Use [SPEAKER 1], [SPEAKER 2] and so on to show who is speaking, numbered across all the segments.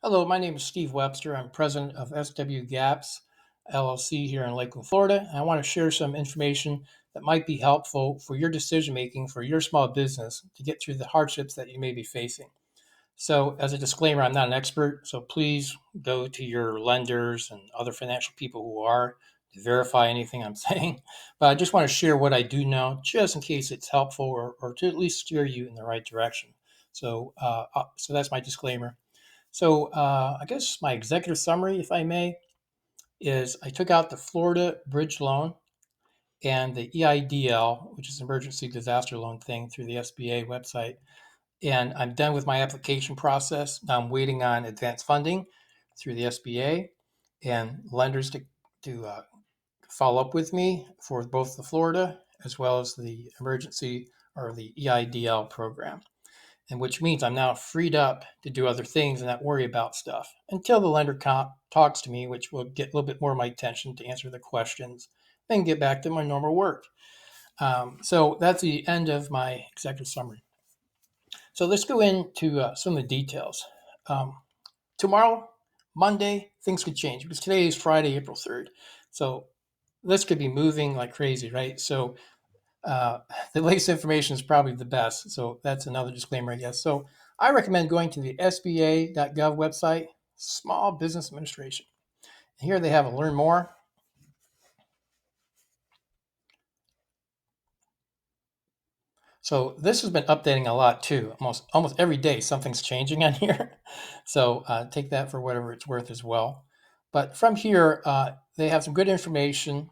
[SPEAKER 1] Hello, my name is Steve Webster. I'm president of SW Gaps LLC here in Lakeland, Florida. And I want to share some information that might be helpful for your decision making for your small business to get through the hardships that you may be facing. So, as a disclaimer, I'm not an expert, so please go to your lenders and other financial people who are to verify anything I'm saying. But I just want to share what I do know, just in case it's helpful or to at least steer you in the right direction. So that's my disclaimer. I guess my executive summary, if I may, is I took out the Florida bridge loan and the EIDL, which is emergency disaster loan thing through the SBA website. And I'm done with my application process. Now I'm waiting on advanced funding through the SBA and lenders to follow up with me for both the Florida as well as the emergency or the EIDL program, and which means I'm now freed up to do other things and not worry about stuff until the lender talks to me, which will get a little bit more of my attention to answer the questions, then get back to my normal work. So that's the end of my executive summary. So let's go into some of the details. Tomorrow, Monday, things could change because today is Friday, April 3rd. So this could be moving like crazy, right? So uh, the latest information is probably the best. So that's another disclaimer, I guess. So I recommend going to the SBA.gov website, Small Business Administration. Here they have a learn more. So this has been updating a lot too. Almost every day something's changing on here. So take that for whatever it's worth as well. But from here, they have some good information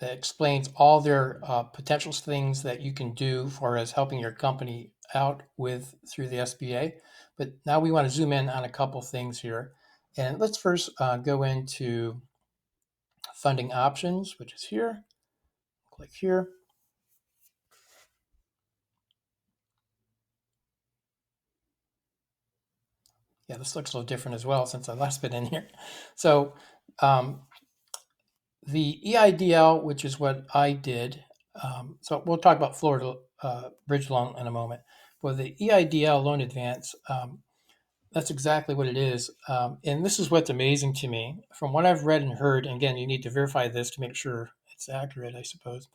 [SPEAKER 1] that explains all their potential things that you can do for as helping your company out with through the SBA. But now we want to zoom in on a couple things here. And let's first go into funding options, which is here. Click here. Yeah, this looks a little different as well since I last been in here. So um, the EIDL, which is what I did, so we'll talk about Florida bridge loan in a moment. For the EIDL loan advance, that's exactly what it is. And this is what's amazing to me. From what I've read and heard, and again, you need to verify this to make sure it's accurate, I suppose,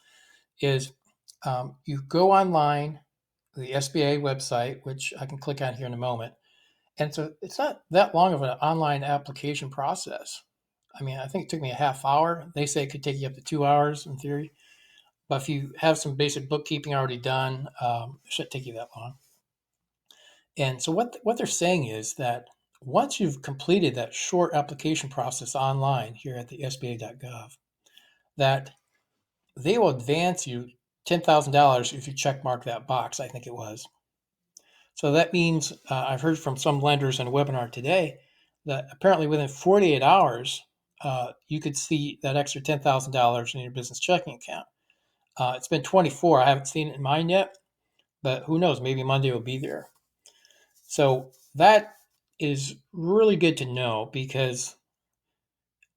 [SPEAKER 1] is you go online, the SBA website, which I can click on here in a moment. And so it's not that long of an online application process. I mean, I think it took me a half hour. They say it could take you up to 2 hours in theory. But if you have some basic bookkeeping already done, it shouldn't take you that long. And so what they're saying is that once you've completed that short application process online here at the SBA.gov, that they will advance you $10,000 if you check mark that box, I think it was. So that means I've heard from some lenders in a webinar today that apparently within 48 hours, you could see that extra $10,000 in your business checking account. It's been 24. I haven't seen it in mine yet, but who knows? Maybe Monday will be there. So that is really good to know because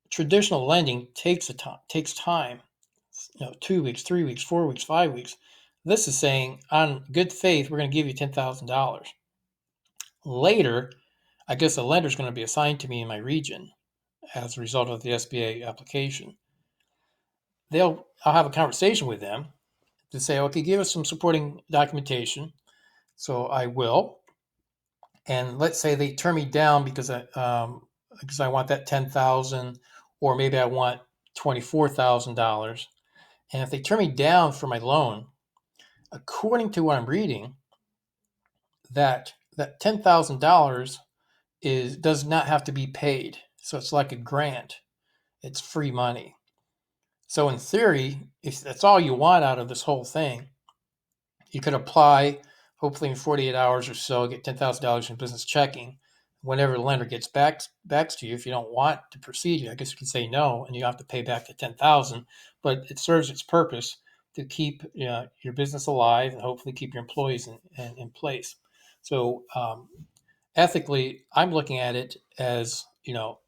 [SPEAKER 1] traditional lending takes time. 2 weeks, 3 weeks, 4 weeks, 5 weeks. This is saying on good faith we're going to give you $10,000. Later, I guess the lender is going to be assigned to me in my region as a result of the SBA application. I'll have a conversation with them to say, okay, give us some supporting documentation. So I will. And let's say they turn me down because I want that 10,000, or maybe I want $24,000. And if they turn me down for my loan, according to what I'm reading, that $10,000 does not have to be paid. So it's like a grant. It's free money. So in theory, if that's all you want out of this whole thing, you could apply, hopefully in 48 hours or so, get $10,000 in business checking. Whenever the lender gets back to you, if you don't want to proceed, I guess you can say no, and you have to pay back the 10,000. But it serves its purpose to keep your business alive and hopefully keep your employees in place. So ethically, I'm looking at it as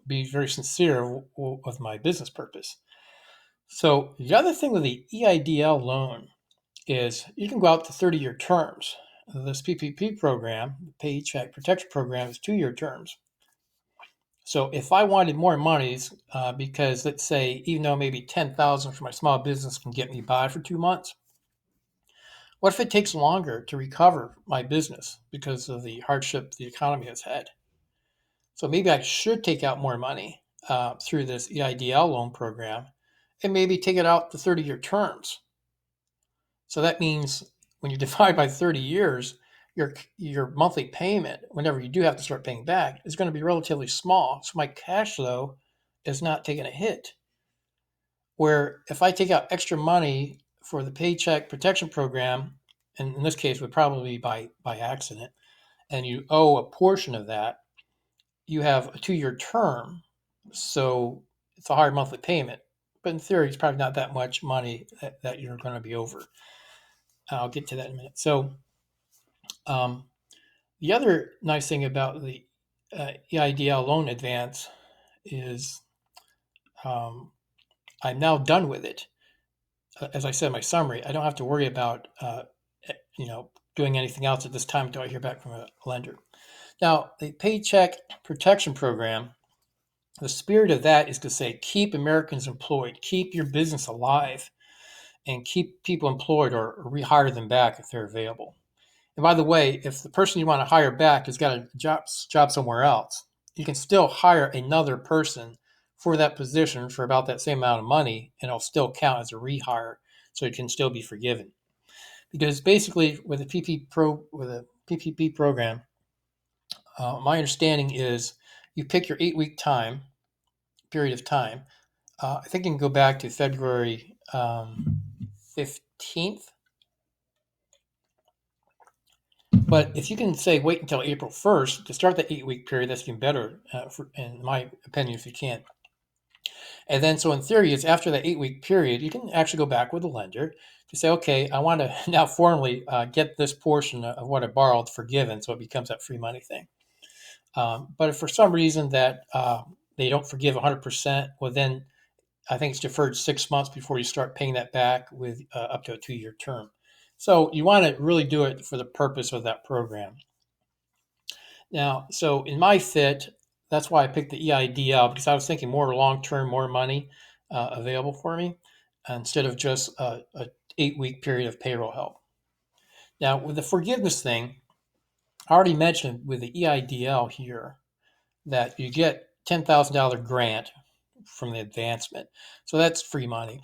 [SPEAKER 1] be very sincere with my business purpose. So the other thing with the EIDL loan is you can go out to 30-year terms. This PPP program, the Paycheck Protection Program, is 2-year terms. So if I wanted more monies, because let's say even though maybe 10,000 for my small business can get me by for 2 months, what if it takes longer to recover my business because of the hardship the economy has had? So maybe I should take out more money through this EIDL loan program and maybe take it out to 30-year terms. So that means when you divide by 30 years, your monthly payment, whenever you do have to start paying back, is going to be relatively small. So my cash flow is not taking a hit. Where if I take out extra money for the Paycheck Protection Program, and in this case would probably be by accident, and you owe a portion of that, you have a 2-year term, so it's a higher monthly payment. But in theory, it's probably not that much money that you're going to be over. I'll get to that in a minute. So um, the other nice thing about the EIDL loan advance is I'm now done with it. As I said in my summary, I don't have to worry about doing anything else at this time until I hear back from a lender. Now, the Paycheck Protection Program, the spirit of that is to say keep Americans employed, keep your business alive, and keep people employed or rehire them back if they're available. And by the way, if the person you want to hire back has got a job somewhere else, you can still hire another person for that position for about that same amount of money, and it'll still count as a rehire, so it can still be forgiven. Because basically, with a PPP program, my understanding is you pick your 8-week period of time. I think you can go back to February 15th. But if you can say wait until April 1st to start the 8-week period, that's even better, in my opinion, if you can. And then, so in theory, it's after that 8-week period, you can actually go back with the lender to say, okay, I want to now formally get this portion of what I borrowed forgiven, so it becomes that free money thing. But if for some reason that they don't forgive 100%, well, then I think it's deferred 6 months before you start paying that back with up to a 2-year term. So you want to really do it for the purpose of that program. Now, so in my fit, that's why I picked the EIDL, because I was thinking more long-term, more money available for me instead of just a 8-week period of payroll help. Now, with the forgiveness thing, I already mentioned with the EIDL here that you get $10,000 grant from the advancement. So that's free money.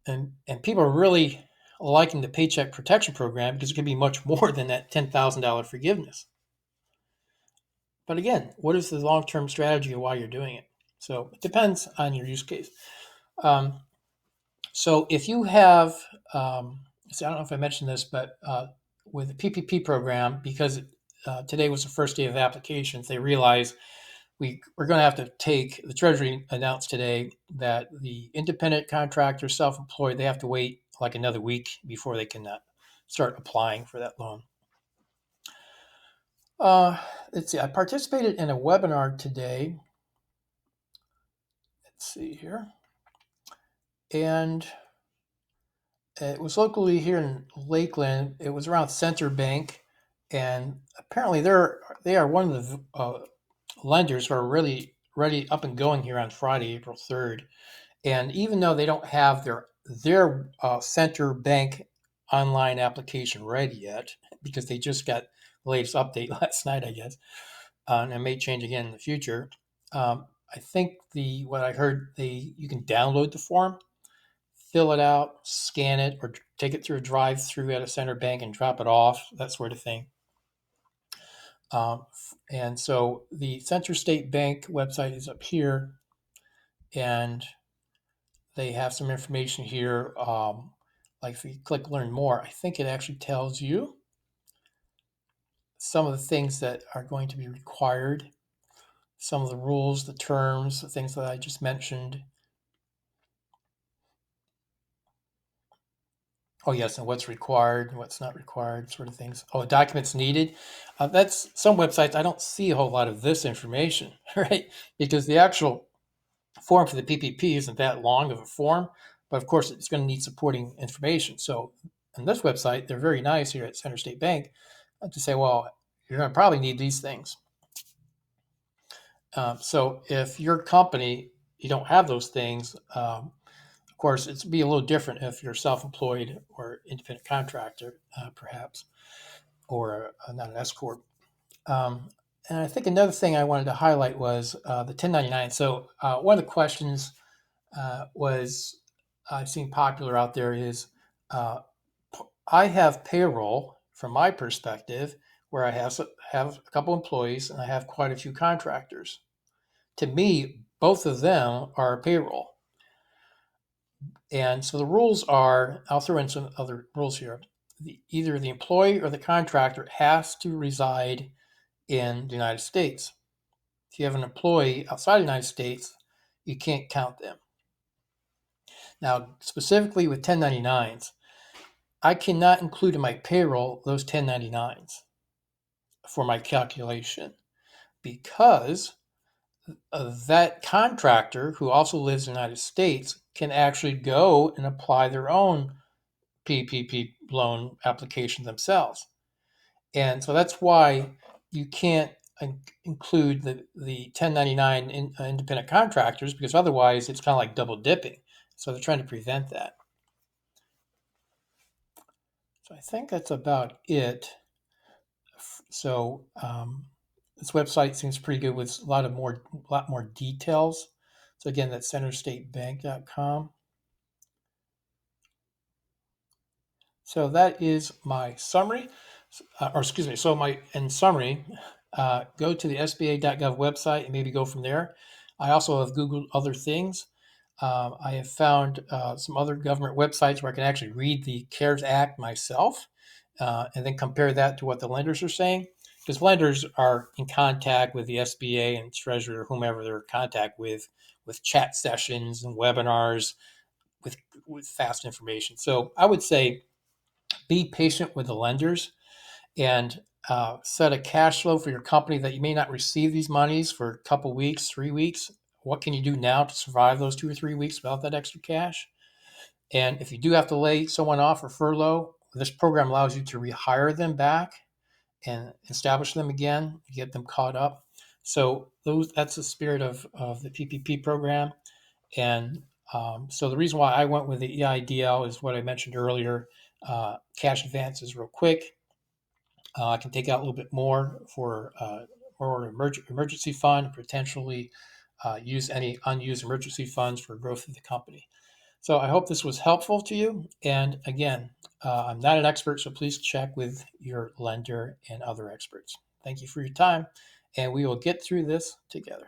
[SPEAKER 1] And people are really liking the Paycheck Protection Program because it can be much more than that $10,000 forgiveness. But again, what is the long-term strategy of why you're doing it? So it depends on your use case. So if you have, so I don't know if I mentioned this, but with the PPP program, because today was the first day of applications, they realized we're going to have to take, the Treasury announced today that the independent contractors, self-employed, they have to wait like another week before they can start applying for that loan. Let's see, I participated in a webinar today. Let's see here. And it was locally here in Lakeland. It was around Center Bank. And apparently they are one of the lenders who are really ready up and going here on Friday, April 3rd. And even though they don't have their Center Bank online application ready yet, because they just got the latest update last night, I guess, and it may change again in the future. I think what I heard, you can download the form, fill it out, scan it, or take it through a drive-through at a Center Bank and drop it off, that sort of thing. And so the Center State Bank website is up here, and they have some information here. Like if you click Learn More, I think it actually tells you some of the things that are going to be required, some of the rules, the terms, the things that I just mentioned. Oh, yes, and what's required, what's not required, sort of things. Oh, documents needed. That's some websites, I don't see a whole lot of this information, right? Because the actual form for the PPP isn't that long of a form. but of course it's going to need supporting information. So on this website, they're very nice here at Center State Bank to say, well, you're going to probably need these things. So if your company, you don't have those things, of course, it'd be a little different if you're self-employed or independent contractor, perhaps, or not an S corp. And I think another thing I wanted to highlight was the 1099. So one of the questions was I've seen popular out there is uh, I have payroll from my perspective where I have a couple employees and I have quite a few contractors. To me, both of them are payroll. And so the rules are, I'll throw in some other rules here. Either the employee or the contractor has to reside in the United States. If you have an employee outside the United States, you can't count them. Now, specifically with 1099s, I cannot include in my payroll those 1099s for my calculation because that contractor who also lives in the United States can actually go and apply their own PPP loan application themselves. And so that's why you can't include the 1099 independent contractors, because otherwise it's kind of like double dipping. So they're trying to prevent that. So I think that's about it. So this website seems pretty good with a lot more details. So again, that's centerstatebank.com. So that is my summary, or excuse me. So in summary, go to the SBA.gov website and maybe go from there. I also have Googled other things. I have found some other government websites where I can actually read the CARES Act myself and then compare that to what the lenders are saying. Because lenders are in contact with the SBA and Treasury or whomever they're in contact with chat sessions and webinars with fast information. So I would say be patient with the lenders and set a cash flow for your company that you may not receive these monies for a couple weeks, 3 weeks. What can you do now to survive those 2 or 3 weeks without that extra cash? And if you do have to lay someone off or furlough, this program allows you to rehire them back and establish them again, get them caught up. So that's the spirit of the PPP program. And so the reason why I went with the EIDL is what I mentioned earlier. Cash advances real quick. I can take out a little bit more for more emergency fund, potentially use any unused emergency funds for growth of the company. So I hope this was helpful to you. And again, I'm not an expert, so please check with your lender and other experts. Thank you for your time, and we will get through this together.